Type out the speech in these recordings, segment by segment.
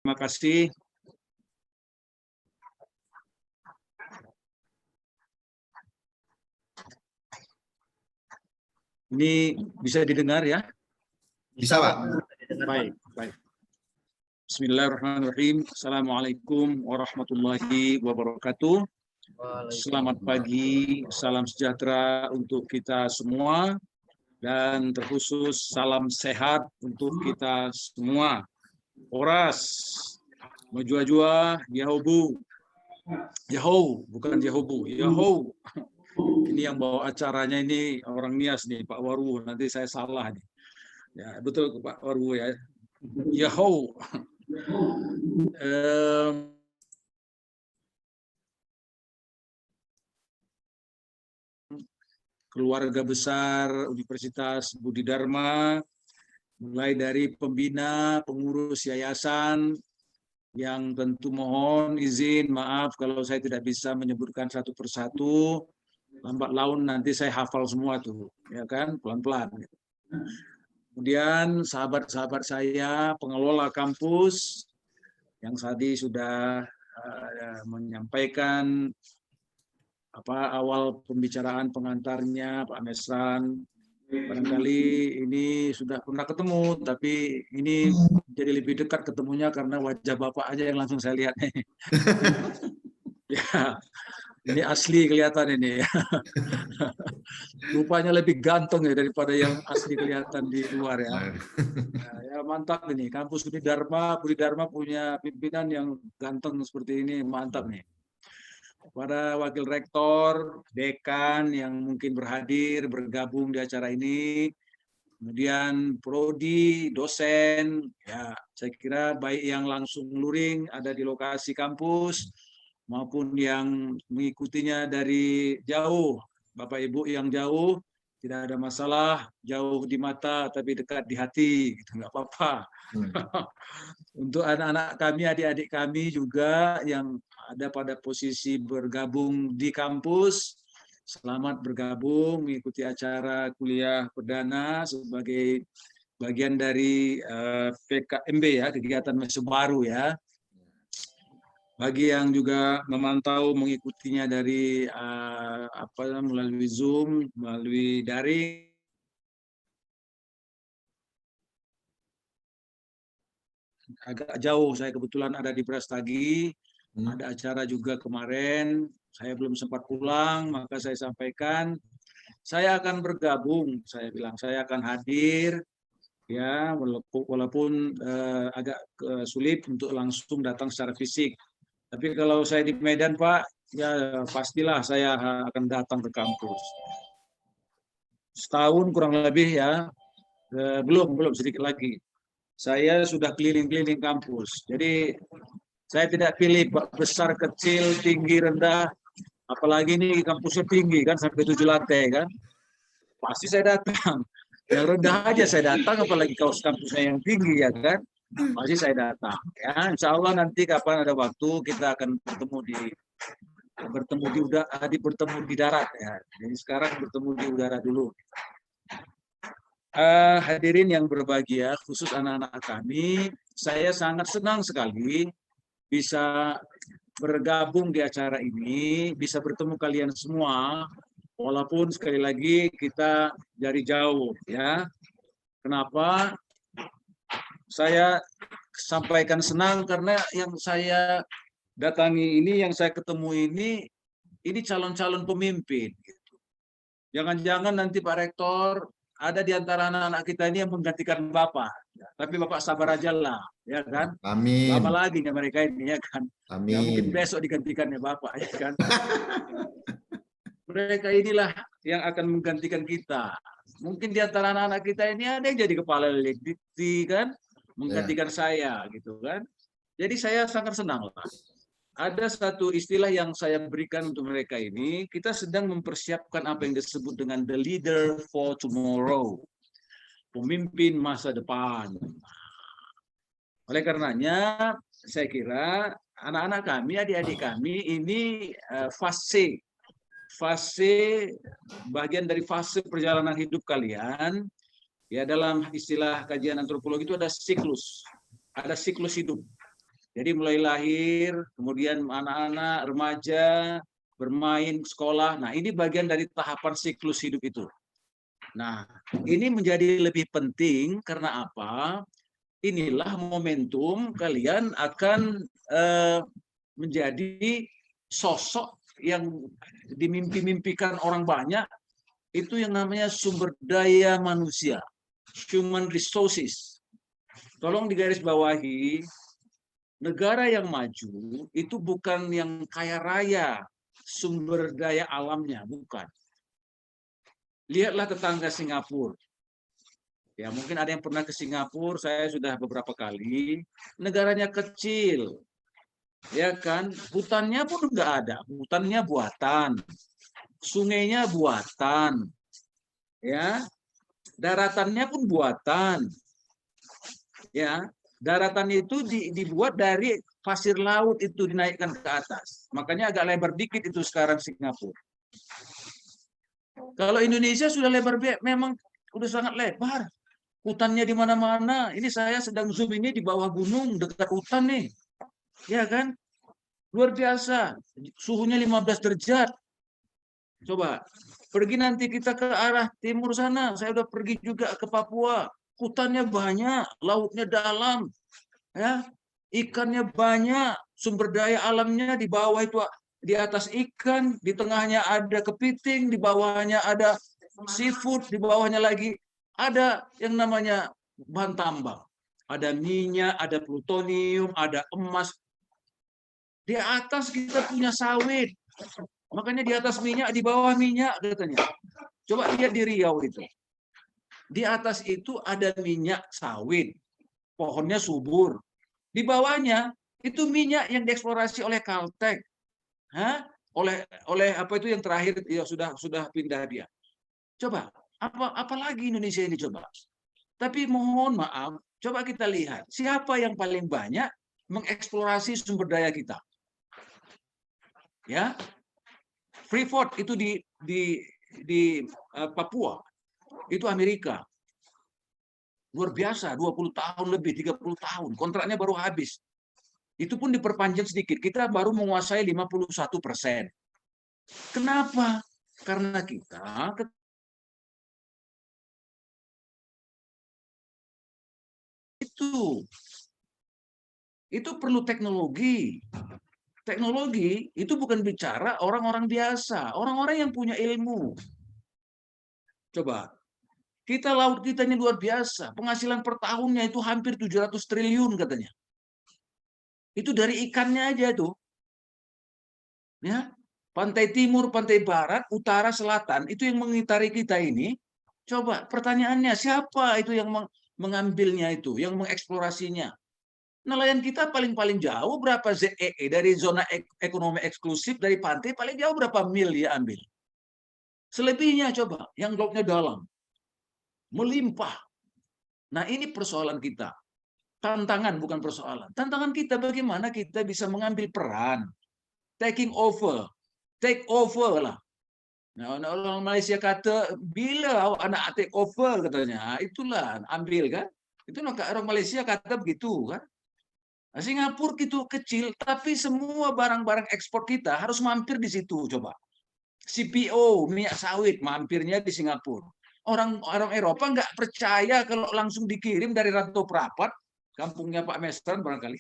Terima kasih. Ini bisa didengar ya? Bisa, Pak. Baik, baik. Bismillahirrahmanirrahim. Assalamualaikum warahmatullahi wabarakatuh. Selamat pagi, salam sejahtera untuk kita semua, dan terkhusus salam sehat untuk kita semua. Oras, Mojua-jua, Yahobu. Yahou, bukan Yahobu, Yahou. Ini yang bawa acaranya ini orang Nias nih, Pak Waru. Nanti saya salah nih. Ya, betul Pak Waru ya. Yahou. Keluarga besar Universitas Budi Dharma, mulai dari pembina, pengurus yayasan, yang tentu mohon izin, maaf kalau saya tidak bisa menyebutkan satu persatu, lambat laun nanti saya hafal semua tuh, ya kan, pelan-pelan. Kemudian sahabat-sahabat saya, pengelola kampus, yang tadi sudah menyampaikan awal pembicaraan pengantarnya, Pak Mesran. Barangkali ini sudah pernah ketemu, tapi ini jadi lebih dekat ketemunya karena wajah Bapak aja yang langsung saya lihat nih. Ya, ini asli kelihatan ini. Rupanya lebih ganteng ya daripada yang asli kelihatan di luar ya. Ya, mantap ini. Kampus Budi Dharma punya pimpinan yang ganteng seperti ini, mantap nih. Para wakil rektor, dekan yang mungkin berhadir, bergabung di acara ini, kemudian prodi, dosen, ya saya kira baik yang langsung luring ada di lokasi kampus, maupun yang mengikutinya dari jauh, Bapak Ibu yang jauh, tidak ada masalah, jauh di mata tapi dekat di hati, gitu, nggak apa-apa. Untuk anak-anak kami, adik-adik kami juga yang ada pada posisi bergabung di kampus, selamat bergabung mengikuti acara kuliah perdana sebagai bagian dari PKMB ya, kegiatan mahasiswa baru ya. Bagi yang juga memantau mengikutinya dari melalui Zoom, melalui daring, agak jauh, saya kebetulan ada di Brastagi, ada acara juga kemarin, saya belum sempat pulang, maka saya sampaikan, saya akan bergabung, saya bilang, saya akan hadir, ya walaupun agak sulit untuk langsung datang secara fisik. Tapi kalau saya di Medan, Pak, ya pastilah saya akan datang ke kampus. Setahun kurang lebih ya, belum sedikit lagi. Saya sudah keliling-keliling kampus. Jadi saya tidak pilih besar, kecil, tinggi, rendah. Apalagi ini kampusnya tinggi kan, sampai 7 lantai kan. Pasti saya datang. Yang rendah aja saya datang, apalagi kalau kampusnya yang tinggi ya kan. Pasti saya datang. Ya, insya Allah nanti kapan ada waktu kita akan bertemu di darat ya. Jadi sekarang bertemu di udara dulu. Hadirin yang berbahagia, khusus anak-anak kami, saya sangat senang sekali bisa bergabung di acara ini, bisa bertemu kalian semua, walaupun sekali lagi kita dari jauh ya. Kenapa? Saya sampaikan senang karena yang saya datangi ini, yang saya ketemu ini calon-calon pemimpin. Jangan-jangan nanti Pak Rektor ada di antara anak-anak kita ini yang menggantikan Bapak. Tapi Bapak sabar aja lah, ya kan? Amin. Lama lagi nih mereka ini, ya kan? Amin. Ya, mungkin besok digantikannya Bapak, ya kan? Mereka inilah yang akan menggantikan kita. Mungkin di antara anak-anak kita ini ada yang jadi kepala dikti, kan? Menggantikan saya, gitu kan? Jadi saya sangat senang lah. Ada satu istilah yang saya berikan untuk mereka ini, kita sedang mempersiapkan apa yang disebut dengan the leader for tomorrow, pemimpin masa depan. Oleh karenanya, saya kira anak-anak kami, adik-adik kami ini bagian dari fase perjalanan hidup kalian. Ya, dalam istilah kajian antropologi itu ada siklus hidup. Jadi mulai lahir, kemudian anak-anak, remaja, bermain, sekolah. Nah, ini bagian dari tahapan siklus hidup itu. Nah, ini menjadi lebih penting karena apa? Inilah momentum kalian akan menjadi sosok yang dimimpi-mimpikan orang banyak, itu yang namanya sumber daya manusia, human resources. Tolong digarisbawahi, negara yang maju itu bukan yang kaya raya sumber daya alamnya, bukan. Lihatlah tetangga Singapura. Ya, mungkin ada yang pernah ke Singapura, saya sudah beberapa kali. Negaranya kecil, ya kan? Hutannya pun nggak ada, hutannya buatan, sungainya buatan, ya, daratannya pun buatan, ya. Daratan itu dibuat dari pasir laut itu dinaikkan ke atas. Makanya agak lebar dikit itu sekarang Singapura. Kalau Indonesia sudah lebar, memang udah sangat lebar. Hutannya di mana-mana. Ini saya sedang zoom ini di bawah gunung dekat hutan nih. Ya kan? Luar biasa. Suhunya 15 derajat. Coba pergi nanti kita ke arah timur sana. Saya udah pergi juga ke Papua. Hutannya banyak, lautnya dalam. Ya, ikannya banyak, sumber daya alamnya di bawah itu, di atas ikan, di tengahnya ada kepiting, di bawahnya ada seafood, di bawahnya lagi ada yang namanya bahan tambang. Ada minyak, ada plutonium, ada emas. Di atas kita punya sawit. Makanya di atas minyak, di bawah minyak katanya. Coba lihat di Riau itu. Di atas itu ada minyak sawit. Pohonnya subur. Di bawahnya itu minyak yang dieksplorasi oleh Caltech. Oleh apa itu yang terakhir ya sudah pindah dia. Coba, apalagi Indonesia ini coba. Tapi mohon maaf, coba kita lihat siapa yang paling banyak mengeksplorasi sumber daya kita. Ya, Freeport itu di Papua, itu Amerika. Luar biasa, 20 tahun lebih, 30 tahun. Kontraknya baru habis. Itu pun diperpanjang sedikit. Kita baru menguasai 51%. Kenapa? Karena kita itu perlu teknologi. Teknologi itu bukan bicara orang-orang biasa, orang-orang yang punya ilmu. Coba, laut kita ini luar biasa. Penghasilan per tahunnya itu hampir 700 triliun katanya. Itu dari ikannya aja tuh. Ya, pantai timur, pantai barat, utara, selatan, itu yang mengitari kita ini. Coba pertanyaannya, siapa itu yang mengambilnya itu, yang mengeksplorasinya? Nelayan kita paling jauh berapa ZEE dari zona ekonomi eksklusif dari pantai paling jauh berapa mil dia ambil. Selebihnya coba yang lautnya dalam. Melimpah. Nah, ini persoalan kita. Tantangan bukan persoalan. Tantangan kita bagaimana kita bisa mengambil peran. Taking over. Take over lah. Nah, orang Malaysia kata, bila anak take over katanya, itulah ambil kan. Itu orang Malaysia kata begitu kan. Nah, Singapura gitu kecil, tapi semua barang-barang ekspor kita harus mampir di situ. Coba CPO minyak sawit mampirnya di Singapura. Orang Eropa nggak percaya kalau langsung dikirim dari Rantau Prapat, kampungnya Pak Mestran barangkali,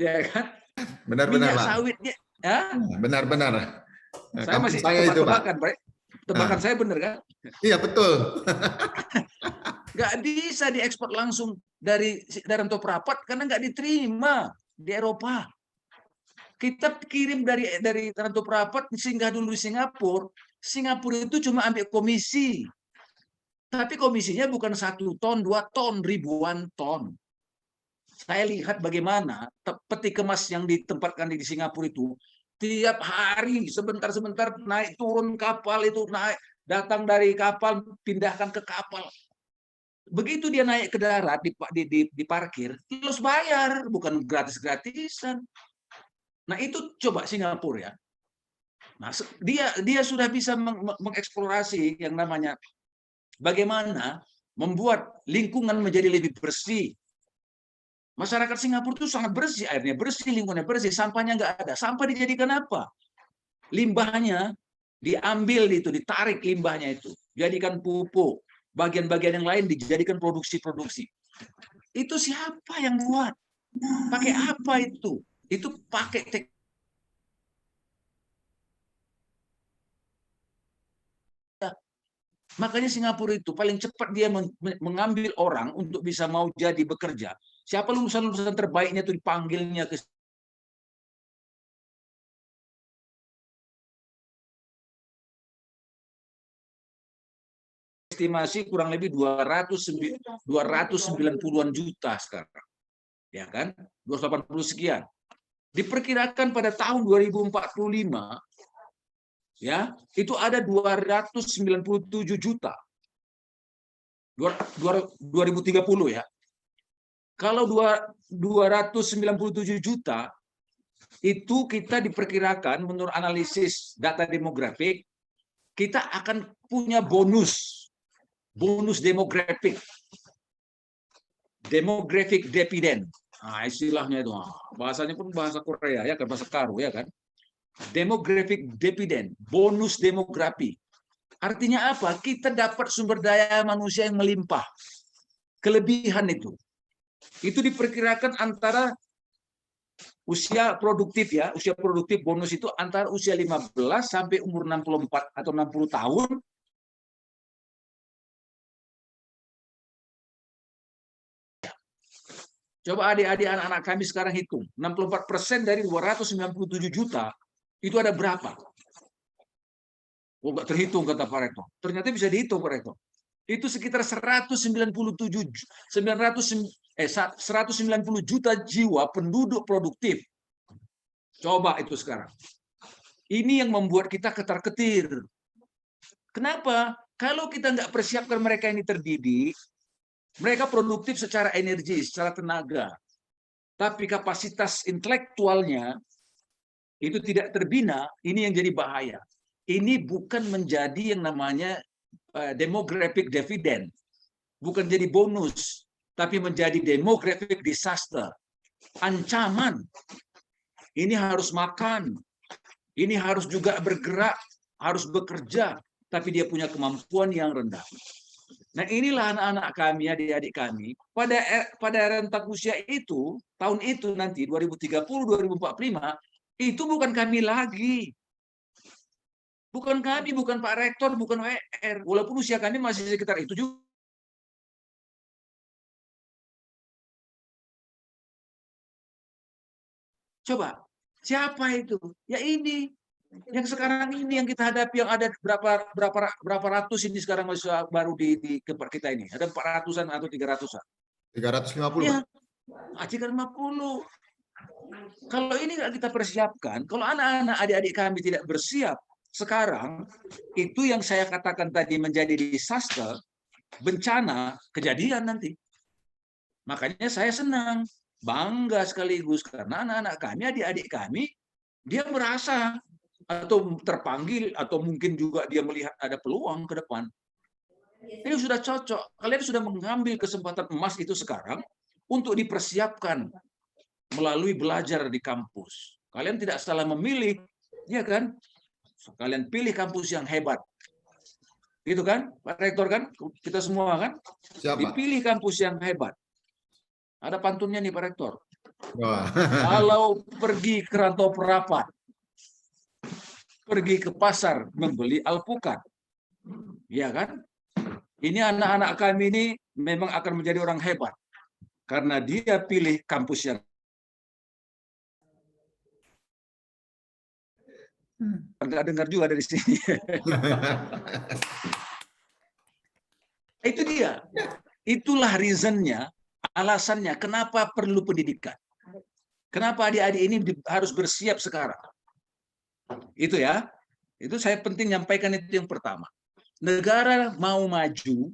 ya kan? Benar-benar minyak sawitnya, ya? Benar-benar. Saya masih tebak-tebakan, Pak. Tebakan saya benar kan? Iya betul. Nggak bisa diekspor langsung dari Rantau Prapat karena nggak diterima di Eropa. Kita kirim dari Rantau Prapat singgah dulu di Singapura. Singapura itu cuma ambil komisi. Tapi komisinya bukan 1 ton, 2 ton, ribuan ton. Saya lihat bagaimana peti kemas yang ditempatkan di Singapura itu tiap hari sebentar-sebentar naik turun kapal itu, naik datang dari kapal pindahkan ke kapal. Begitu dia naik ke darat di parkir, terus bayar, bukan gratis-gratisan. Nah, itu coba Singapura ya. Nah, dia sudah bisa mengeksplorasi yang namanya bagaimana membuat lingkungan menjadi lebih bersih. Masyarakat Singapura itu sangat bersih, airnya bersih, lingkungannya bersih, sampahnya nggak ada. Sampah dijadikan apa? Limbahnya diambil itu, ditarik limbahnya itu, jadikan pupuk. Bagian-bagian yang lain dijadikan produksi-produksi. Itu siapa yang buat? Pakai apa itu? Itu pakai teknologi. Makanya Singapura itu paling cepat dia mengambil orang untuk bisa mau jadi bekerja. Siapa lulusan-lulusan terbaiknya itu dipanggilnya ke estimasi kurang lebih 290-an juta sekarang. Ya kan? 280 sekian. Diperkirakan pada tahun 2045 ya, itu ada 297 juta. 2030 ya. Kalau 297 juta itu kita diperkirakan menurut analisis data demografik kita akan punya bonus demografik, demographic dividend. Nah, istilahnya itu bahasanya pun bahasa Korea ya kan, bahasa Karo ya kan. Demographic dividend, bonus demografi. Artinya apa? Kita dapat sumber daya manusia yang melimpah. Kelebihan itu. Itu diperkirakan antara usia produktif ya, usia produktif bonus itu antara usia 15 sampai umur 64 atau 60 tahun. Coba adik-adik anak-anak kami sekarang hitung, 64% dari 297 juta, itu ada berapa? Oh, nggak terhitung kata Pak Rektor. Ternyata bisa dihitung Pak Rektor. Itu sekitar 190 juta jiwa penduduk produktif. Coba itu sekarang. Ini yang membuat kita ketar-ketir. Kenapa? Kalau kita nggak persiapkan mereka ini terdidik, mereka produktif secara energi, secara tenaga. Tapi kapasitas intelektualnya itu tidak terbina, ini yang jadi bahaya. Ini bukan menjadi yang namanya demographic dividend. Bukan jadi bonus, tapi menjadi demographic disaster. Ancaman. Ini harus makan. Ini harus juga bergerak, harus bekerja, tapi dia punya kemampuan yang rendah. Nah, inilah anak-anak kami, adik-adik kami, pada rentang usia itu, tahun itu nanti 2030-2045, itu bukan kami lagi. Bukan kami, bukan Pak Rektor, bukan WR. Walaupun usia kami masih sekitar itu juga. Coba, siapa itu? Ya ini. Yang sekarang ini yang kita hadapi, yang ada berapa ratus ini sekarang masih baru di kita ini. Ada 400-an atau 300-an. 350. Ya, 350. Kalau ini nggak kita persiapkan, kalau anak-anak adik-adik kami tidak bersiap sekarang, itu yang saya katakan tadi menjadi disaster, bencana, kejadian nanti. Makanya saya senang, bangga sekaligus karena anak-anak kami, adik-adik kami, dia merasa atau terpanggil atau mungkin juga dia melihat ada peluang ke depan. Ini sudah cocok. Kalian sudah mengambil kesempatan emas itu sekarang untuk dipersiapkan melalui belajar di kampus. Kalian tidak salah memilih, ya kan? Kalian pilih kampus yang hebat. Gitu kan, Pak Rektor kan? Kita semua kan? Siapa? Dipilih kampus yang hebat. Ada pantunnya nih Pak Rektor. Wah. Kalau pergi ke rantau perapat, pergi ke pasar membeli alpukat, ya kan? Ini anak-anak kami ini memang akan menjadi orang hebat karena dia pilih kampus yang nggak dengar juga dari sini. Itu dia. Itulah reasonnya, alasannya kenapa perlu pendidikan. Kenapa adik-adik ini harus bersiap sekarang. Itu ya. Itu saya penting nyampaikan itu yang pertama. Negara mau maju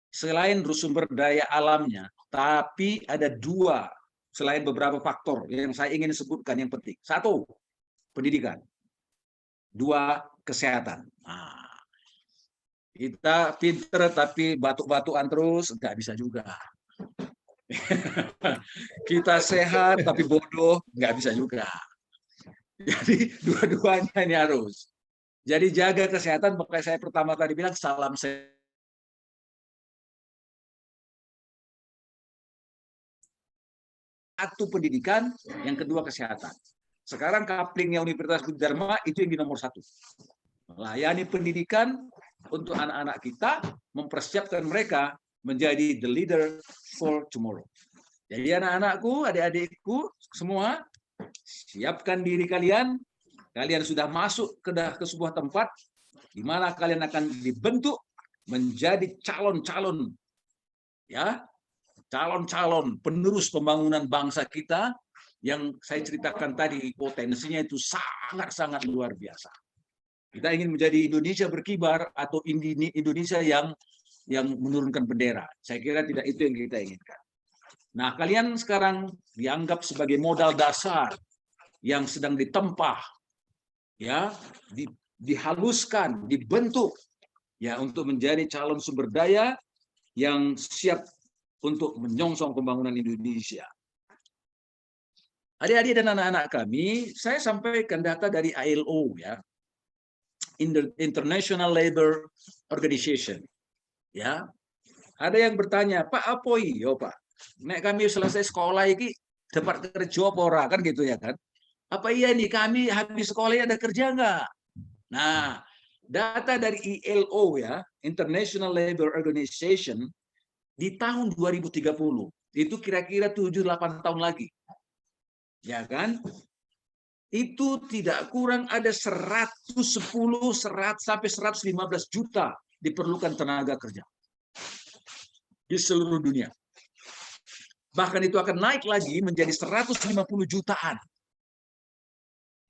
selain sumber daya alamnya, tapi ada dua selain beberapa faktor yang saya ingin sebutkan yang penting. Satu, pendidikan. Dua, kesehatan. Nah, kita pinter tapi batuk-batukan terus nggak bisa juga. Kita sehat tapi bodoh, nggak bisa juga. Jadi dua-duanya ini harus. Jadi jaga kesehatan, makanya saya pertama tadi bilang salam sehat. Satu pendidikan, yang kedua kesehatan. Sekarang couplingnya Universitas Budi Dharma itu yang di nomor 1. Melayani pendidikan untuk anak-anak kita, mempersiapkan mereka menjadi the leader for tomorrow. Jadi anak-anakku, adik-adikku semua, siapkan diri kalian. Kalian sudah masuk ke sebuah tempat di mana kalian akan dibentuk menjadi calon-calon, ya, calon-calon penerus pembangunan bangsa kita yang saya ceritakan tadi, potensinya itu sangat-sangat luar biasa. Kita ingin menjadi Indonesia berkibar atau Indonesia yang menurunkan bendera. Saya kira tidak itu yang kita inginkan. Nah, kalian sekarang dianggap sebagai modal dasar yang sedang ditempah, ya, dihaluskan, dibentuk, ya, untuk menjadi calon sumber daya yang siap untuk menyongsong pembangunan Indonesia. Adik-adik dan anak-anak kami, saya sampaikan data dari ILO, ya, International Labour Organization. Ya, ada yang bertanya, Pak, apa iya Pak? Nek kami selesai sekolah ini dapat kerja apa ora, kan gitu ya kan? Apa iya nih kami habis sekolah ada kerja nggak? Nah, data dari ILO, ya, International Labour Organization, di tahun 2030 itu kira-kira 7-8 tahun lagi, ya kan? Itu tidak kurang ada 110 sampai 115 juta diperlukan tenaga kerja di seluruh dunia. Bahkan itu akan naik lagi menjadi 150 jutaan.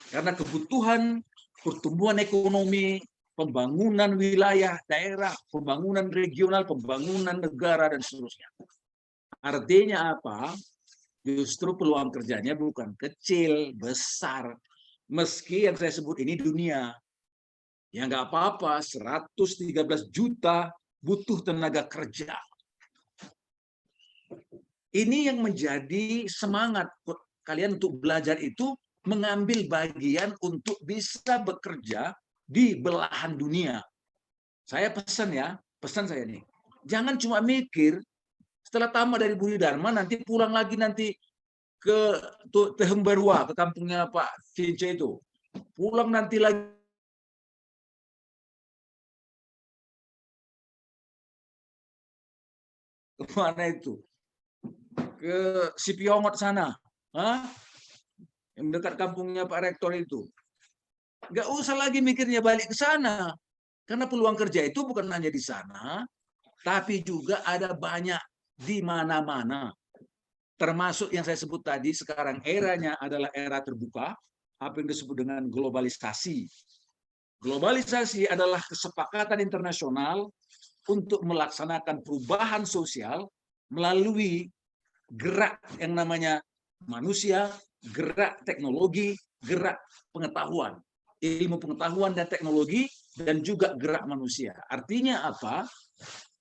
Karena kebutuhan pertumbuhan ekonomi, pembangunan wilayah, daerah, pembangunan regional, pembangunan negara, dan seterusnya. Artinya apa? Justru peluang kerjanya bukan kecil, besar. Meski yang saya sebut ini dunia. Ya nggak apa-apa, 113 juta butuh tenaga kerja. Ini yang menjadi semangat kalian untuk belajar itu, mengambil bagian untuk bisa bekerja di belahan dunia. Saya pesan ya, pesan saya nih, jangan cuma mikir setelah tamat dari Budi Dharma nanti pulang lagi nanti ke Tehembarua, ke kampungnya Pak Cince itu. Pulang nanti lagi ke mana itu? Ke Sipiongot sana. Hah? Yang dekat kampungnya Pak Rektor itu. Nggak usah lagi mikirnya balik ke sana. Karena peluang kerja itu bukan hanya di sana, tapi juga ada banyak di mana-mana. Termasuk yang saya sebut tadi, sekarang eranya adalah era terbuka, apa yang disebut dengan globalisasi. Globalisasi adalah kesepakatan internasional untuk melaksanakan perubahan sosial melalui gerak yang namanya manusia, gerak teknologi, gerak pengetahuan, ilmu pengetahuan dan teknologi, dan juga gerak manusia. Artinya apa?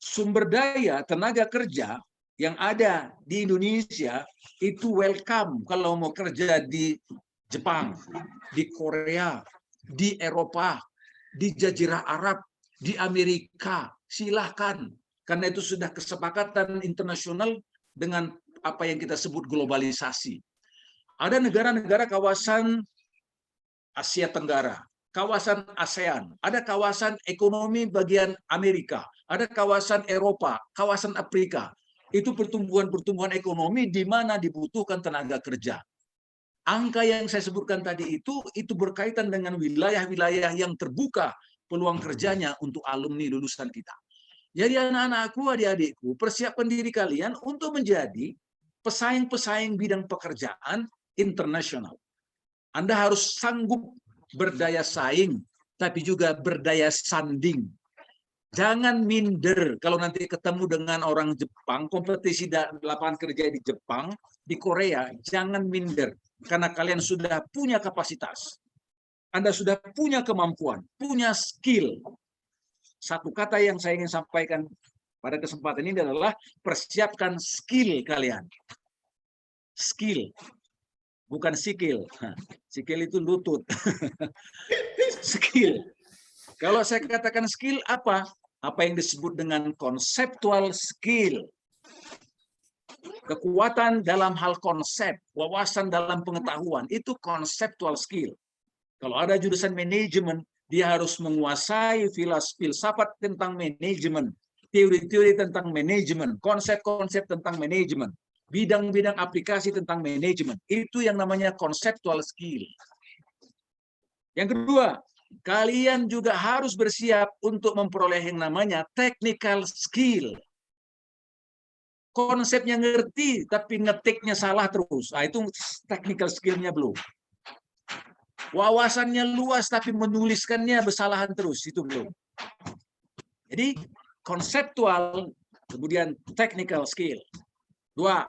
Sumber daya tenaga kerja yang ada di Indonesia itu welcome kalau mau kerja di Jepang, di Korea, di Eropa, di Jazirah Arab, di Amerika, silahkan. Karena itu sudah kesepakatan internasional dengan apa yang kita sebut globalisasi. Ada negara-negara kawasan Asia Tenggara, kawasan ASEAN, ada kawasan ekonomi bagian Amerika, ada kawasan Eropa, kawasan Afrika. Itu pertumbuhan-pertumbuhan ekonomi di mana dibutuhkan tenaga kerja. Angka yang saya sebutkan tadi itu berkaitan dengan wilayah-wilayah yang terbuka peluang kerjanya untuk alumni lulusan kita. Jadi anak-anakku, adik-adikku, persiapkan diri kalian untuk menjadi pesaing-pesaing bidang pekerjaan internasional. Anda harus sanggup berdaya saing, tapi juga berdaya sanding. Jangan minder kalau nanti ketemu dengan orang Jepang, kompetisi lapangan kerja di Jepang, di Korea, jangan minder. Karena kalian sudah punya kapasitas. Anda sudah punya kemampuan, punya skill. Satu kata yang saya ingin sampaikan pada kesempatan ini adalah persiapkan skill kalian. Skill, bukan sikil. Sikil itu lutut. Skill. Kalau saya katakan skill apa? Apa yang disebut dengan conceptual skill. Kekuatan dalam hal konsep, wawasan dalam pengetahuan, itu conceptual skill. Kalau ada jurusan manajemen, dia harus menguasai filsafat tentang manajemen, teori-teori tentang manajemen, konsep-konsep tentang manajemen, bidang-bidang aplikasi tentang manajemen. Itu yang namanya conceptual skill. Yang kedua, kalian juga harus bersiap untuk memperoleh yang namanya technical skill. Konsepnya ngerti, tapi ngetiknya salah terus. Nah, itu technical skill-nya belum. Wawasannya luas, tapi menuliskannya bersalahan terus. Itu belum. Jadi, konseptual, kemudian technical skill. Dua,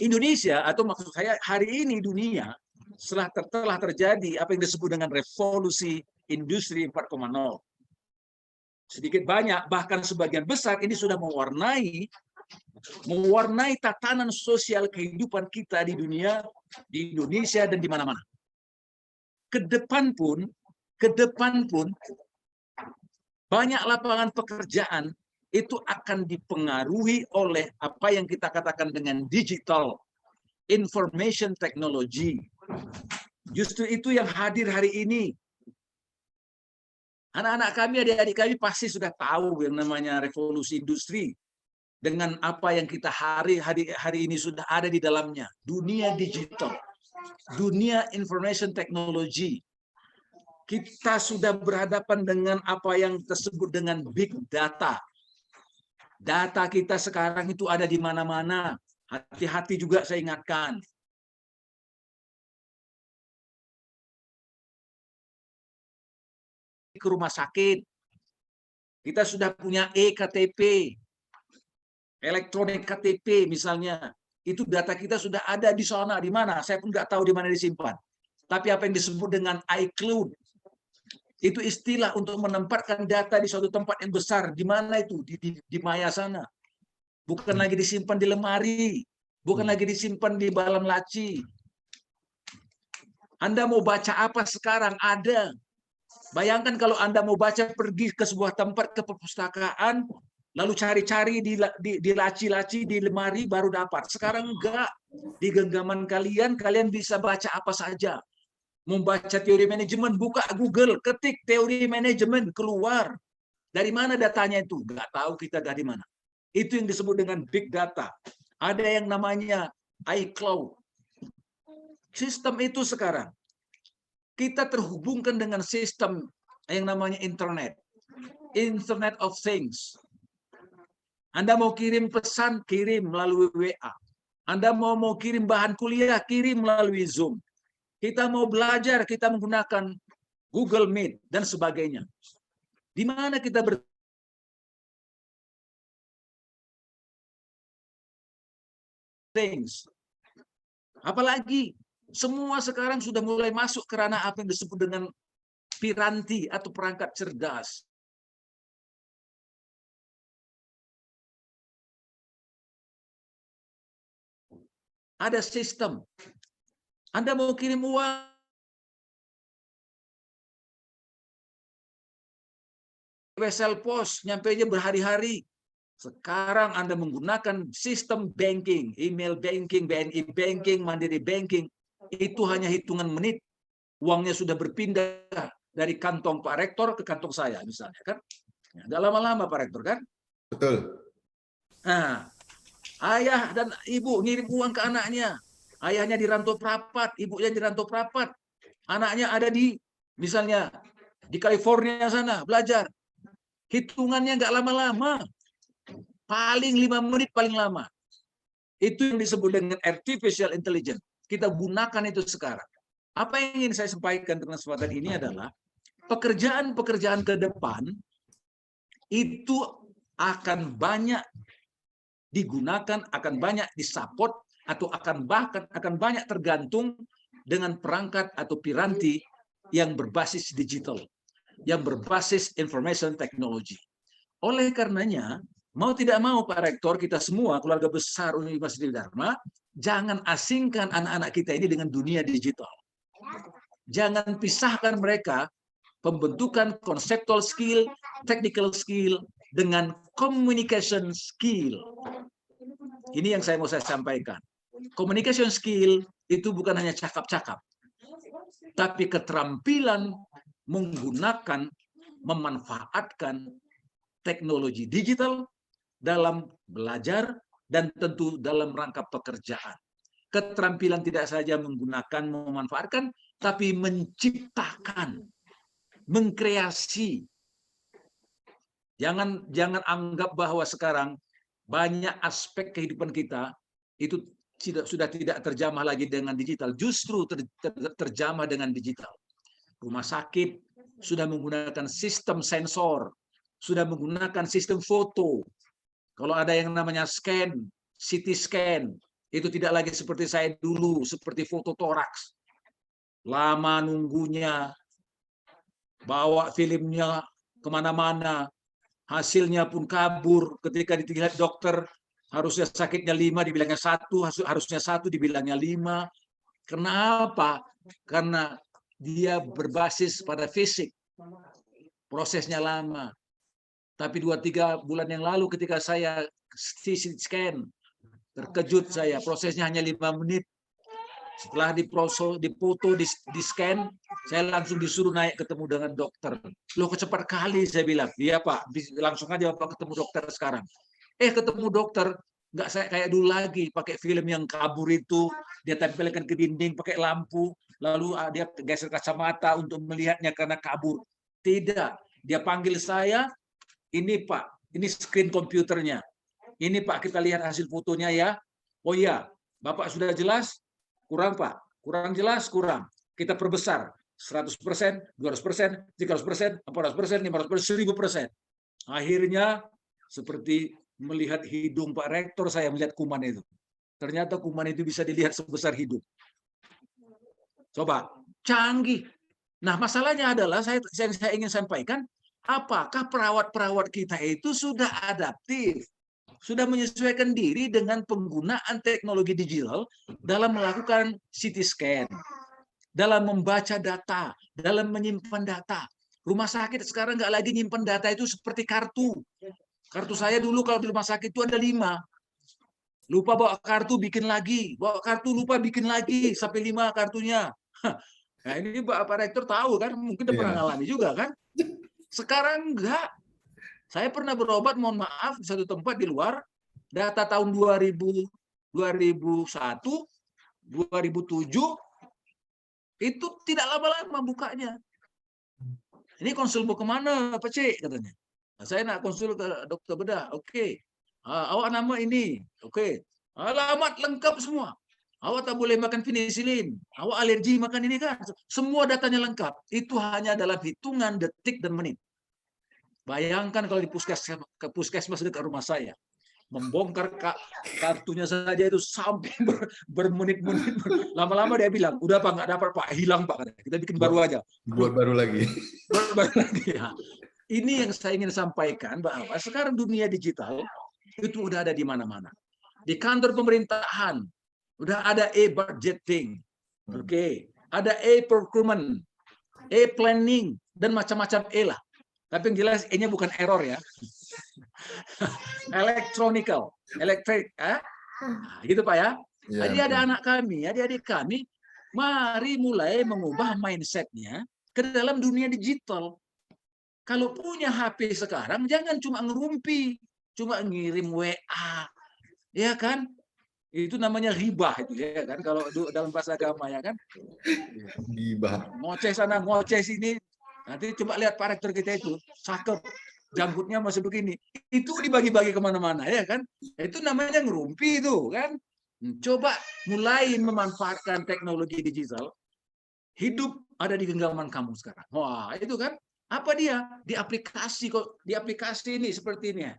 Indonesia, atau maksud saya hari ini dunia, telah terjadi apa yang disebut dengan revolusi industri 4.0. Sedikit banyak, bahkan sebagian besar ini sudah mewarnai tatanan sosial kehidupan kita di dunia, di Indonesia, dan di mana-mana. Ke depan pun banyak lapangan pekerjaan itu akan dipengaruhi oleh apa yang kita katakan dengan digital information technology. Justru itu yang hadir hari ini. Anak-anak kami, adik-adik kami pasti sudah tahu yang namanya revolusi industri. Dengan apa yang kita hari ini sudah ada di dalamnya. Dunia digital. Dunia information technology. Kita sudah berhadapan dengan apa yang disebut dengan big data. Data kita sekarang itu ada di mana-mana. Hati-hati juga saya ingatkan. Ke rumah sakit. Kita sudah punya e-KTP. Elektronik KTP misalnya. Itu data kita sudah ada di sana. Di mana? Saya pun nggak tahu di mana disimpan. Tapi apa yang disebut dengan iCloud. Itu istilah untuk menempatkan data di suatu tempat yang besar. Di mana itu? Di Maya sana. Bukan lagi disimpan di lemari. Bukan lagi disimpan di dalam laci. Anda mau baca apa sekarang? Ada. Bayangkan kalau Anda mau baca, pergi ke sebuah tempat, ke perpustakaan, lalu cari-cari di laci-laci, di lemari, baru dapat. Sekarang enggak. Di genggaman kalian bisa baca apa saja. Membaca teori manajemen, buka Google, ketik teori manajemen, keluar. Dari mana datanya itu? Enggak tahu kita dari mana. Itu yang disebut dengan big data. Ada yang namanya iCloud. Sistem itu sekarang kita terhubungkan dengan sistem yang namanya internet. Internet of Things. Anda mau kirim pesan, kirim melalui WA. Anda mau kirim bahan kuliah, kirim melalui Zoom. Kita mau belajar, kita menggunakan Google Meet, dan sebagainya. Di mana kita things. Apalagi semua sekarang sudah mulai masuk ke ranah apa yang disebut dengan piranti atau perangkat cerdas. Ada sistem. Anda mau kirim uang, wesel pos, nyampe aja berhari-hari. Sekarang Anda menggunakan sistem banking, email banking, BNI banking, Mandiri banking, itu hanya hitungan menit, uangnya sudah berpindah dari kantong Pak Rektor ke kantong saya, misalnya kan. Nggak lama-lama Pak Rektor kan. Betul. Nah, ayah dan ibu ngirim uang ke anaknya. Ayahnya di Rantau Prapat, ibunya di Rantau Prapat. Anaknya ada di, misalnya, di California sana, belajar. Hitungannya nggak lama-lama. Paling 5 menit paling lama. Itu yang disebut dengan artificial intelligence. Kita gunakan itu sekarang. Apa yang ingin saya sampaikan dengan kesempatan ini adalah pekerjaan-pekerjaan ke depan itu akan banyak digunakan, akan banyak disupport, atau akan banyak tergantung dengan perangkat atau piranti yang berbasis digital, yang berbasis information technology. Oleh karenanya, mau tidak mau Pak Rektor, kita semua keluarga besar Universitas Dharma, jangan asingkan anak-anak kita ini dengan dunia digital. Jangan pisahkan mereka pembentukan conceptual skill, technical skill, dengan communication skill. Ini yang mau saya sampaikan. Communication skill itu bukan hanya cakap-cakap, tapi keterampilan menggunakan, memanfaatkan teknologi digital dalam belajar dan tentu dalam rangka pekerjaan. Keterampilan tidak saja menggunakan, memanfaatkan, tapi menciptakan, mengkreasi. Jangan anggap bahwa sekarang banyak aspek kehidupan kita itu sudah tidak terjamah lagi dengan digital, justru terjamah dengan digital. Rumah sakit sudah menggunakan sistem sensor, sudah menggunakan sistem foto. Kalau ada yang namanya scan, CT scan, itu tidak lagi seperti saya dulu, seperti foto toraks. Lama nunggunya, bawa filmnya kemana-mana, hasilnya pun kabur. Ketika dilihat dokter, harusnya sakitnya 5, dibilangnya 1, harusnya 1, dibilangnya 5. Kenapa? Karena dia berbasis pada fisik. Prosesnya lama. Tapi 2-3 bulan yang lalu ketika saya CT scan, terkejut saya, prosesnya hanya 5 menit. Setelah dipoto, di scan, saya langsung disuruh naik ketemu dengan dokter. Loh, kecepat kali, saya bilang. Iya Pak, langsung aja Bapak ketemu dokter sekarang. Ketemu dokter, nggak saya kayak dulu lagi, pakai film yang kabur itu, dia tempelkan ke dinding pakai lampu, lalu dia geser kacamata untuk melihatnya karena kabur. Tidak, dia panggil saya, ini Pak, ini screen komputernya. Ini Pak, kita lihat hasil fotonya ya. Oh iya, Bapak sudah jelas? Kurang Pak, kurang jelas, kurang. Kita perbesar 100%, 200%, 300%, 400%, 500%, 1000%. Akhirnya seperti melihat hidung Pak Rektor, saya melihat kuman itu. Ternyata kuman itu bisa dilihat sebesar hidung. Coba, canggih. Nah, masalahnya adalah saya ingin sampaikan, apakah perawat-perawat kita itu sudah adaptif? Sudah menyesuaikan diri dengan penggunaan teknologi digital dalam melakukan CT scan, dalam membaca data, dalam menyimpan data. Rumah sakit sekarang nggak lagi nyimpan data itu seperti kartu. Kartu saya dulu kalau di rumah sakit itu ada 5. Lupa bawa kartu, bikin lagi. Bawa kartu, lupa bikin lagi. Sampai 5 kartunya. Nah, ini Pak Rektor tahu kan, mungkin udah pernah ngalami juga kan. Sekarang enggak. Saya pernah berobat, mohon maaf, di satu tempat di luar, data tahun 2000, 2001, 2007, itu tidak lama-lama bukanya. Ini konsul mau kemana, Pak Cik? Katanya. Nah, saya nak konsul ke dokter bedah. Oke. Awak nama ini. Oke. Alamat lengkap semua. Awak tak boleh makan penicillin. Awak alergi makan ini kan. Semua datanya lengkap. Itu hanya dalam hitungan detik dan menit. Bayangkan kalau di puskesmas dekat rumah saya, membongkar kartunya saja itu sampai bermenit-menit. Lama-lama dia bilang, udah Pak, nggak dapat Pak, hilang Pak. Kita bikin baru aja. Buat baru lagi. Baru lagi ya. Ini yang saya ingin sampaikan, bahwa sekarang dunia digital itu udah ada di mana-mana. Di kantor pemerintahan, udah ada e-budgeting, oke, ada e-procurement, e-planning, dan macam-macam lah. Tapi yang jelas E-nya bukan error ya. Electronical, elektrik, gitu Pak ya. Jadi ada anak kami, adik-adik kami, mari mulai mengubah mindset-nya ke dalam dunia digital. Kalau punya HP sekarang, jangan cuma ngerumpi, cuma ngirim WA, ya kan? Itu namanya ribah itu ya kan, kalau dalam bahasa agama ya kan. Gibah. Ngoceh sana, ngoceh sini. Nanti coba lihat Pak Rektor kita itu, cakep, janggutnya masih begini. Itu dibagi-bagi kemana-mana ya kan. Itu namanya ngerumpi itu kan. Coba mulai memanfaatkan teknologi digital. Hidup ada di genggaman kamu sekarang. Wah itu kan. Apa dia? Di aplikasi kok. Di aplikasi ini seperti ini ya.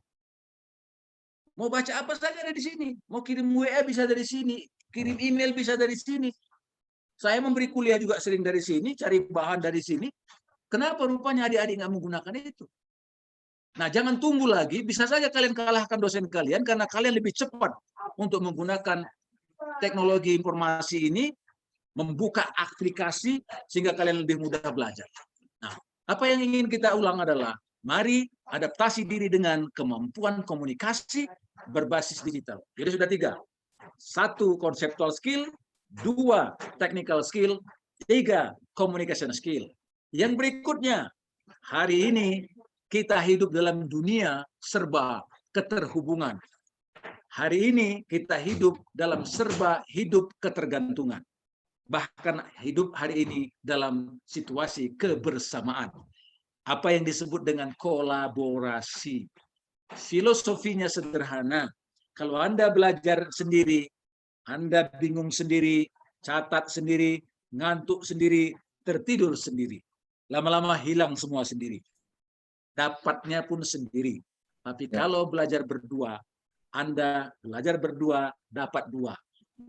Mau baca apa saja ada di sini. Mau kirim WA bisa dari sini. Kirim email bisa dari sini. Saya memberi kuliah juga sering dari sini. Cari bahan dari sini. Kenapa rupanya adik-adik nggak menggunakan itu? Nah, jangan tunggu lagi, bisa saja kalian kalahkan dosen kalian karena kalian lebih cepat untuk menggunakan teknologi informasi ini, membuka aplikasi sehingga kalian lebih mudah belajar. Nah, apa yang ingin kita ulang adalah, mari adaptasi diri dengan kemampuan komunikasi berbasis digital. Jadi sudah 3. 1, conceptual skill, 2, technical skill, 3, communication skill. Yang berikutnya, hari ini kita hidup dalam dunia serba keterhubungan. Hari ini kita hidup dalam serba hidup ketergantungan. Bahkan hidup hari ini dalam situasi kebersamaan. Apa yang disebut dengan kolaborasi. Filosofinya sederhana. Kalau Anda belajar sendiri, Anda bingung sendiri, catat sendiri, ngantuk sendiri, tertidur sendiri. Lama-lama hilang semua sendiri. Dapatnya pun sendiri. Tapi kalau belajar berdua, Anda belajar berdua, dapat 2.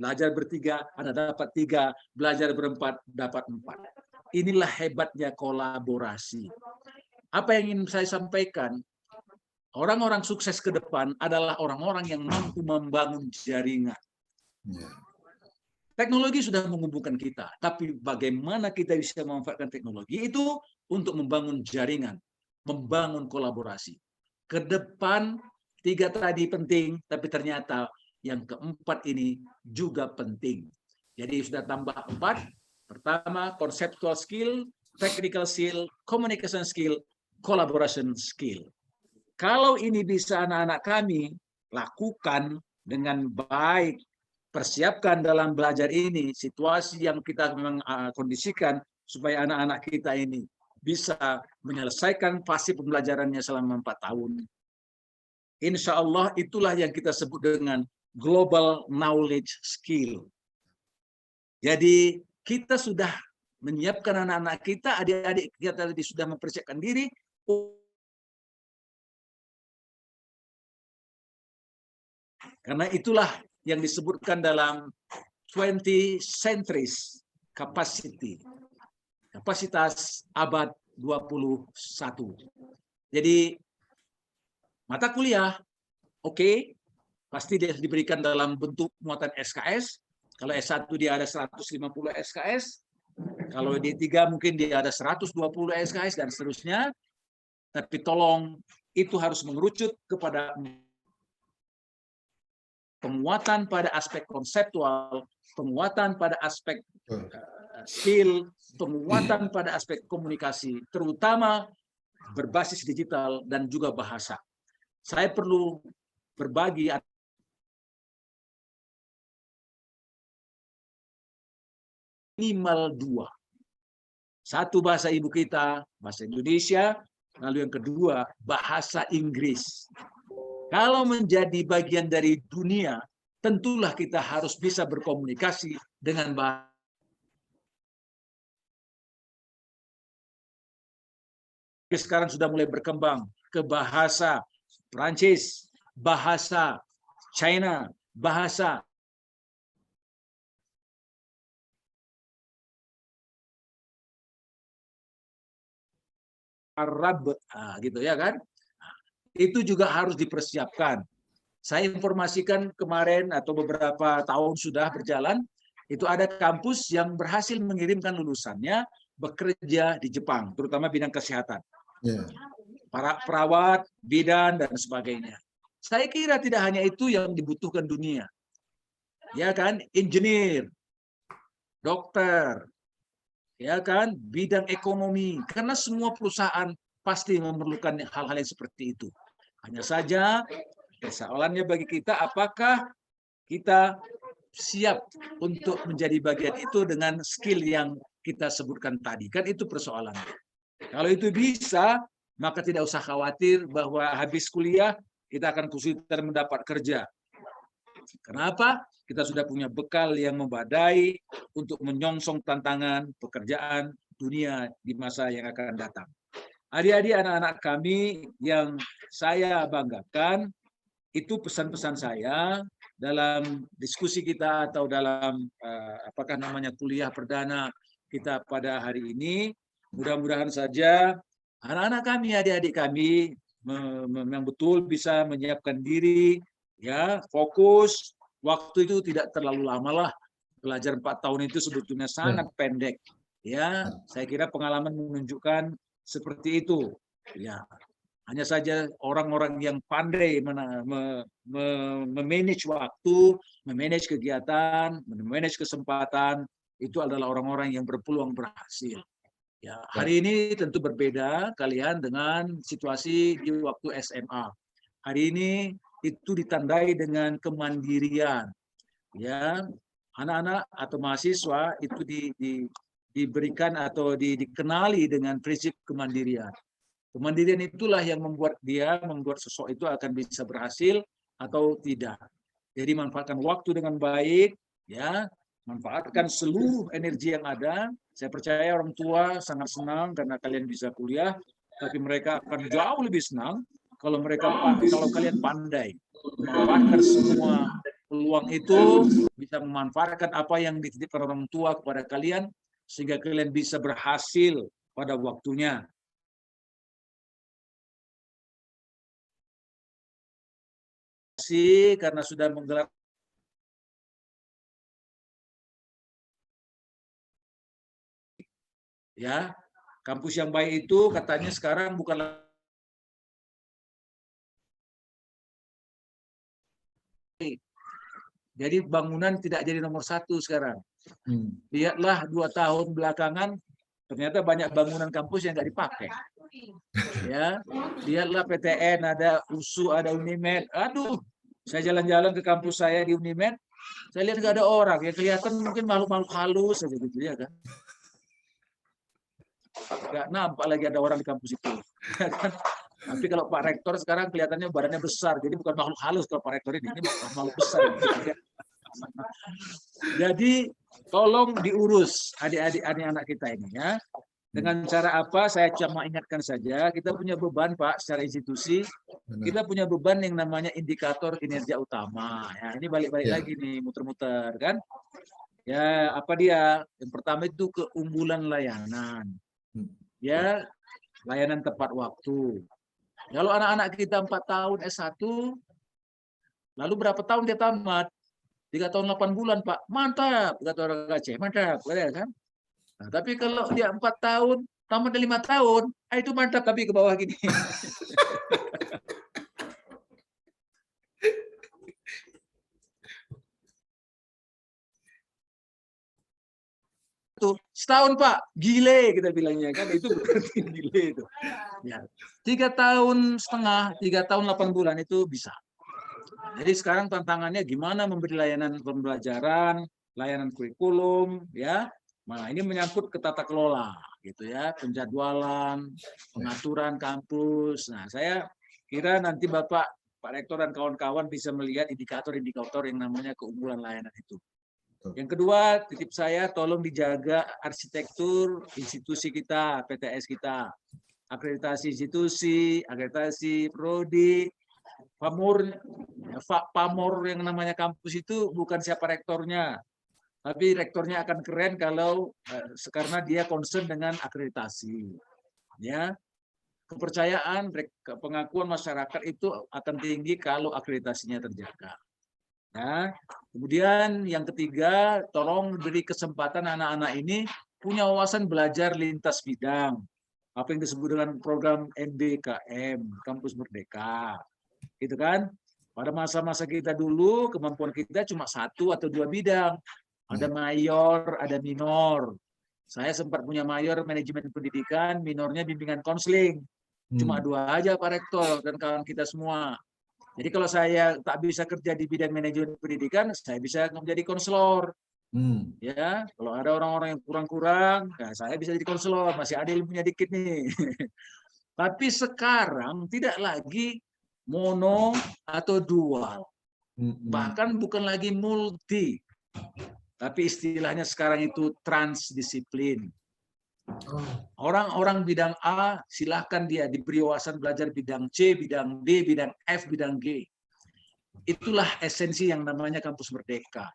Belajar bertiga, Anda dapat 3. Belajar berempat, dapat 4. Inilah hebatnya kolaborasi. Apa yang ingin saya sampaikan, orang-orang sukses ke depan adalah orang-orang yang mampu membangun jaringan. Teknologi sudah menghubungkan kita, tapi bagaimana kita bisa memanfaatkan teknologi itu untuk membangun jaringan, membangun kolaborasi. Ke depan 3 tadi penting, tapi ternyata yang keempat ini juga penting. Jadi sudah tambah 4. Pertama, conceptual skill, technical skill, communication skill, collaboration skill. Kalau ini bisa anak-anak kami lakukan dengan baik, persiapkan dalam belajar ini, situasi yang kita memang kondisikan supaya anak-anak kita ini bisa menyelesaikan fase pembelajarannya selama 4 tahun. Insya Allah itulah yang kita sebut dengan global knowledge skill. Jadi kita sudah menyiapkan anak-anak kita, adik-adik kita tadi sudah mempersiapkan diri. Karena itulah yang disebutkan dalam 20th centuries capacity, kapasitas abad 21. Jadi mata kuliah, oke, pasti dia diberikan dalam bentuk muatan SKS. Kalau S1 dia ada 150 SKS, kalau D3 mungkin dia ada 120 SKS dan seterusnya. Tapi tolong itu harus mengerucut kepada penguatan pada aspek konseptual, penguatan pada aspek skill, penguatan pada aspek komunikasi, terutama berbasis digital dan juga bahasa. Saya perlu berbagi minimal 2. 1 bahasa ibu kita, bahasa Indonesia, lalu yang kedua bahasa Inggris. Kalau menjadi bagian dari dunia, tentulah kita harus bisa berkomunikasi dengan bahasa. Sekarang sudah mulai berkembang ke bahasa Prancis, bahasa China, bahasa Arab, gitu ya kan? Itu juga harus dipersiapkan. Saya informasikan kemarin atau beberapa tahun sudah berjalan, itu ada kampus yang berhasil mengirimkan lulusannya bekerja di Jepang, terutama bidang kesehatan. Para perawat, bidan, dan sebagainya. Saya kira tidak hanya itu yang dibutuhkan dunia. Ya kan? Engineer, dokter, ya kan, bidang ekonomi, karena semua perusahaan pasti memerlukan hal-hal yang seperti itu. Hanya saja persoalannya bagi kita, apakah kita siap untuk menjadi bagian itu dengan skill yang kita sebutkan tadi, kan itu persoalannya. Kalau itu bisa, maka tidak usah khawatir bahwa habis kuliah kita akan kesulitan mendapat kerja. Kenapa? Kita sudah punya bekal yang memadai untuk menyongsong tantangan pekerjaan dunia di masa yang akan datang. Adik-adik, anak-anak kami yang saya banggakan, itu pesan-pesan saya dalam diskusi kita atau dalam apakah namanya kuliah perdana kita pada hari ini. Mudah-mudahan saja anak-anak kami, adik-adik kami memang betul bisa menyiapkan diri, ya, fokus. Waktu itu tidak terlalu lama lah. Belajar 4 tahun itu sebetulnya sangat pendek. Ya, saya kira pengalaman menunjukkan seperti itu. Ya, hanya saja orang-orang yang pandai memanage waktu, memanage kegiatan, memanage kesempatan, itu adalah orang-orang yang berpeluang berhasil. Ya, hari ini tentu berbeda kalian dengan situasi di waktu SMA. Hari ini itu ditandai dengan kemandirian. Ya, anak-anak atau mahasiswa itu diberikan atau dikenali dengan prinsip kemandirian. Kemandirian itulah yang membuat sosok itu akan bisa berhasil atau tidak. Jadi manfaatkan waktu dengan baik, ya, manfaatkan seluruh energi yang ada. Saya percaya orang tua sangat senang karena kalian bisa kuliah, tapi mereka akan jauh lebih senang kalau kalian pandai memanfaatkan semua peluang itu, bisa memanfaatkan apa yang dititipkan orang tua kepada kalian, sehingga kalian bisa berhasil pada waktunya. Karena sudah menggelar ya, kampus yang baik itu katanya sekarang bukan jadi bangunan tidak jadi nomor 1 sekarang. Lihatlah 2 tahun belakangan ternyata banyak bangunan kampus yang nggak dipakai. Ya, lihatlah PTN, ada USU, ada Unimed. Aduh, saya jalan-jalan ke kampus saya di Unimed, saya lihat nggak ada orang. Ya kelihatan mungkin makhluk-makhluk halus saja gitu ya kan. Nggak nampak lagi ada orang di kampus itu. Tapi kalau Pak Rektor sekarang kelihatannya badannya besar, jadi bukan makhluk halus kalau Pak Rektor ini makhluk besar. Jadi tolong diurus adik-adik anak kita ini ya. Dengan cara apa? Saya cuma ingatkan saja, kita punya beban Pak secara institusi, kita punya beban yang namanya indikator kinerja utama. Ya, ini balik-balik lagi nih, muter-muter kan. Ya, apa dia? Yang pertama itu keunggulan layanan. Ya, layanan tepat waktu. Kalau anak-anak kita 4 tahun S1, lalu berapa tahun dia tamat? 3 tahun 8 bulan, Pak. Mantap, kata orang Aceh. Mantap, kan? Nah, tapi kalau dia 4 tahun, tamat 5 tahun, itu mantap tapi ke bawah gini. Tuh, setahun Pak, gile kita bilangnya kan, itu berarti gile itu. Ya, 3 tahun setengah, 3 tahun 8 bulan itu bisa. Jadi sekarang tantangannya gimana memberi layanan pembelajaran, layanan kurikulum, ya. Nah, ini menyangkut ke tata kelola, gitu ya, penjadwalan, pengaturan kampus. Nah, saya kira nanti Bapak, Pak Rektor dan kawan-kawan bisa melihat indikator-indikator yang namanya keunggulan layanan itu. Yang kedua, titip saya tolong dijaga arsitektur institusi kita, PTS kita. Akreditasi institusi, akreditasi prodi, pamor yang namanya kampus itu bukan siapa rektornya. Tapi rektornya akan keren kalau karena dia concern dengan akreditasi. Ya. Kepercayaan, pengakuan masyarakat itu akan tinggi kalau akreditasinya terjaga. Ya. Kemudian yang ketiga, tolong beri kesempatan anak-anak ini punya wawasan belajar lintas bidang. Apa yang disebut dengan program MBKM, Kampus Merdeka. Gitu kan? Pada masa-masa kita dulu, kemampuan kita cuma 1 atau 2 bidang. Ada mayor, ada minor. Saya sempat punya mayor manajemen pendidikan, minornya bimbingan konseling. Cuma 2 aja Pak Rektor dan kawan kita semua. Jadi kalau saya tak bisa kerja di bidang manajemen pendidikan, saya bisa menjadi konselor. Ya, kalau ada orang-orang yang kurang-kurang, ya saya bisa jadi konselor. Masih ada ilmunya dikit nih. Tapi sekarang tidak lagi mono atau dual. Bahkan bukan lagi multi. Tapi istilahnya sekarang itu transdisiplin. Orang-orang bidang A, silahkan dia diberi wawasan belajar bidang C, bidang D, bidang F, bidang G. Itulah esensi yang namanya kampus merdeka.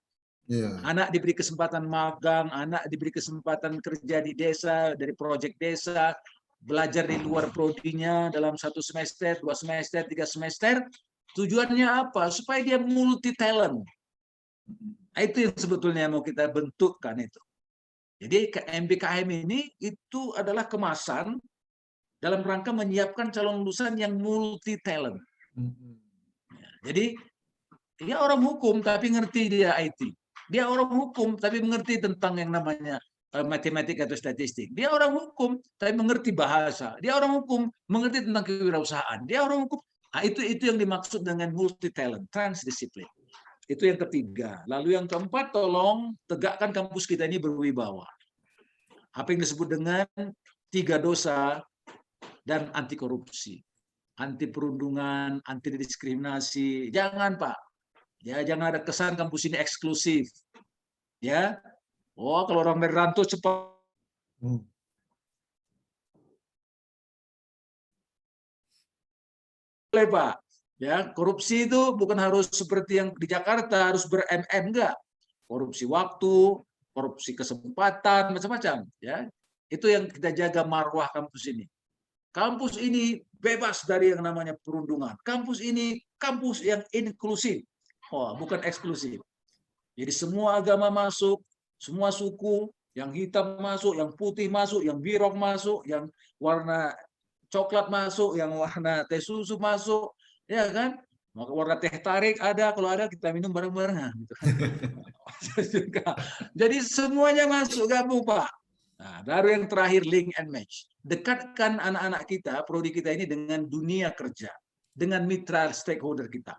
Anak diberi kesempatan magang, anak diberi kesempatan kerja di desa, dari proyek desa, belajar di luar prodinya dalam 1 semester, 2 semester, 3 semester. Tujuannya apa? Supaya dia multi talent. Nah, itu yang sebetulnya mau kita bentukkan itu. Jadi MBKM ini itu adalah kemasan dalam rangka menyiapkan calon lulusan yang multi talent. Jadi dia orang hukum tapi ngerti dia IT. Dia orang hukum tapi mengerti tentang yang namanya matematik atau statistik. Dia orang hukum tapi mengerti bahasa. Dia orang hukum mengerti tentang kewirausahaan. Dia orang hukum. Nah, itu yang dimaksud dengan multi talent, transdisiplin. Itu yang ketiga. Lalu yang keempat, tolong tegakkan kampus kita ini berwibawa. Apa yang disebut dengan 3 dosa dan anti korupsi, anti perundungan, anti diskriminasi. Jangan, Pak. Ya, jangan ada kesan kampus ini eksklusif. Ya. Oh, kalau orang merantau cepat. Boleh, Pak. Ya, korupsi itu bukan harus seperti yang di Jakarta harus ber-MM, enggak. Korupsi waktu, korupsi kesempatan, macam-macam, ya. Itu yang kita jaga marwah kampus ini. Kampus ini bebas dari yang namanya perundungan. Kampus ini kampus yang inklusif. Oh, bukan eksklusif. Jadi semua agama masuk, semua suku, yang hitam masuk, yang putih masuk, yang biru masuk, yang warna coklat masuk, yang warna teh susu masuk, ya kan? Maka warna teh tarik ada, kalau ada kita minum bareng-bareng. Gitu kan. Jadi semuanya masuk gabung, Pak. Nah, baru yang terakhir link and match. Dekatkan anak-anak kita, prodi kita ini dengan dunia kerja, dengan mitra stakeholder kita.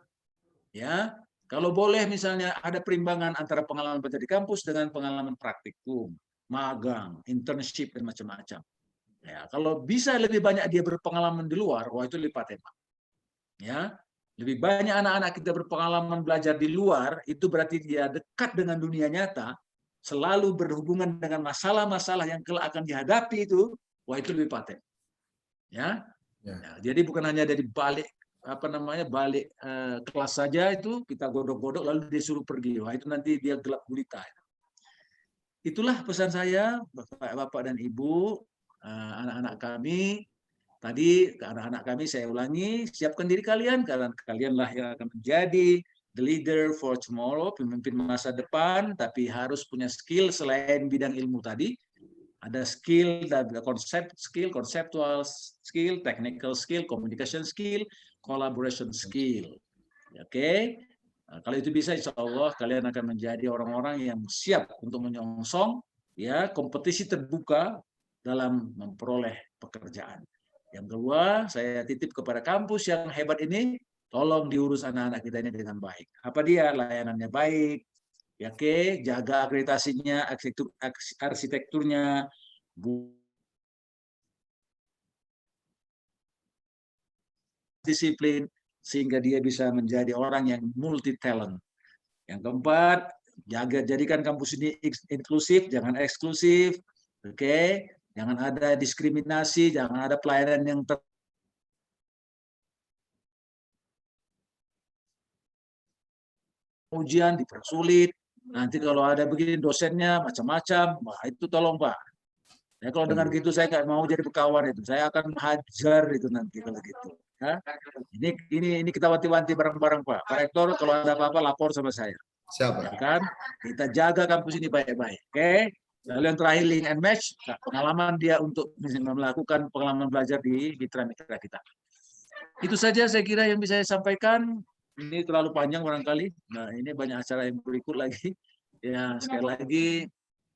Ya, kalau boleh misalnya ada perimbangan antara pengalaman belajar di kampus dengan pengalaman praktikum, magang, internship dan macam-macam. Ya, kalau bisa lebih banyak dia berpengalaman di luar, wah itu lipat hemat. Ya, lebih banyak anak-anak kita berpengalaman belajar di luar, itu berarti dia dekat dengan dunia nyata, selalu berhubungan dengan masalah-masalah yang kelak akan dihadapi itu, wah itu lebih paten. Ya, jadi bukan hanya dari balik balik kelas saja itu kita godok-godok lalu disuruh pergi, wah itu nanti dia gelap gulita. Itulah pesan saya, Bapak dan Ibu, anak-anak kami. Tadi ke anak-anak kami saya ulangi, siapkan diri kalian, karena kalianlah yang akan menjadi the leader for tomorrow, pemimpin masa depan, tapi harus punya skill selain bidang ilmu tadi. Ada skill, ada conceptual skill, technical skill, communication skill, collaboration skill. Oke, nah, kalau itu bisa, insya Allah kalian akan menjadi orang-orang yang siap untuk menyongsong ya kompetisi terbuka dalam memperoleh pekerjaan. Yang kedua, saya titip kepada kampus yang hebat ini, tolong diurus anak-anak kita ini dengan baik. Apa dia? Layanannya baik, ya, oke, jaga akreditasinya, arsitekturnya, disiplin, sehingga dia bisa menjadi orang yang multi talent. Yang keempat, jadikan kampus ini inklusif, jangan eksklusif, oke, jangan ada diskriminasi, jangan ada pelayanan yang ujian dipersulit. Nanti kalau ada begini dosennya macam-macam, wah itu tolong Pak. Ya, kalau dengan gitu saya nggak mau jadi pekawan itu, saya akan hajar itu nanti kalau gitu. Ya. Ini kita wanti-wanti bareng-bareng Pak. Pak Rektor kalau ada apa-apa lapor sama saya. Siapa? Ya kan? Kita jaga kampus ini baik-baik. Oke. Lalu yang terakhir link and match, pengalaman dia untuk melakukan pengalaman belajar di mitra-mitra kita. Itu saja saya kira yang bisa saya sampaikan. Ini terlalu panjang barangkali. Nah, ini banyak acara yang berikut lagi. Ya, sekali lagi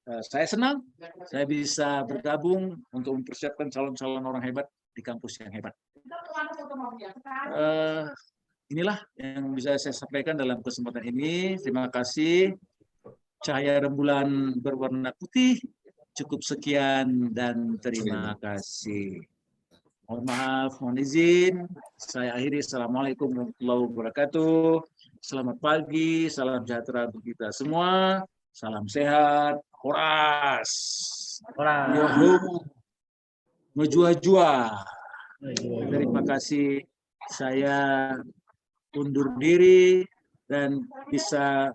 saya senang saya bisa bergabung untuk mempersiapkan calon-calon orang hebat di kampus yang hebat. Inilah yang bisa saya sampaikan dalam kesempatan ini. Terima kasih. Cahaya rembulan berwarna putih. Cukup sekian dan terima kasih. Mohon maaf, mohon izin. Saya akhiri. Assalamualaikum warahmatullahi wabarakatuh. Selamat pagi, salam sejahtera untuk kita semua. Salam sehat. Horas. Yoho. Mejua-jua. Terima kasih. Saya undur diri dan bisa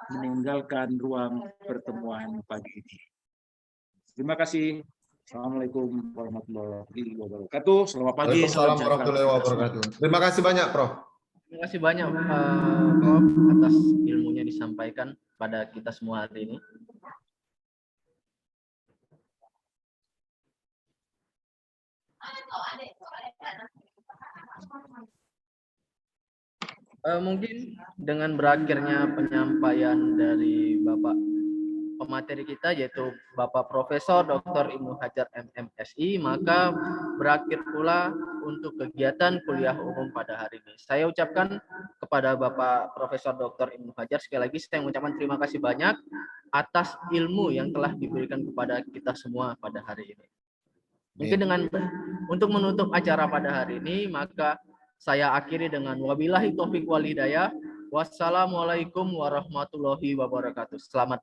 meninggalkan ruang pertemuan pagi ini. Terima kasih. Assalamualaikum warahmatullahi wabarakatuh. Selamat pagi. Waalaikumsalam warahmatullahi wabarakatuh. Terima kasih banyak, Prof. Terima kasih banyak, Prof, atas ilmunya disampaikan pada kita semua hari ini. Mungkin dengan berakhirnya penyampaian dari Bapak pemateri kita, yaitu Bapak Profesor Dr. Ibnu Hajar MMSI, maka berakhir pula untuk kegiatan kuliah umum pada hari ini. Saya ucapkan kepada Bapak Profesor Dr. Ibnu Hajar, sekali lagi saya mengucapkan terima kasih banyak atas ilmu yang telah diberikan kepada kita semua pada hari ini. Mungkin dengan untuk menutup acara pada hari ini, maka saya akhiri dengan wabillahi taufik wal hidayah. Wassalamualaikum warahmatullahi wabarakatuh. Selamat pagi.